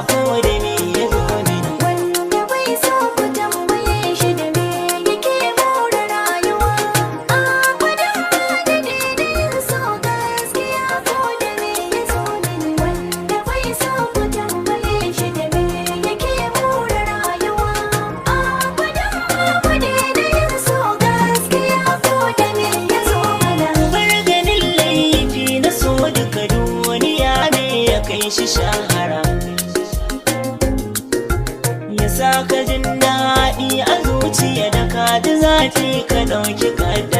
ko da me ya zo mini. Wanda bai so ku tambaye shi da me yake more rayuwa. A gwadon madadi da yin so gaskiya ko da me ya zo mini. Wanda bai so ku tambaye shi da me yake more rayuwa. A gwadon madadi da yin so gaskiya ko da me ya zo mana. Bar ganin laifi na so duka duniya ne ya kai shi shahara. Ya sa ka jin daɗi a zuciya da ka ji zafi ka ɗauki kadda.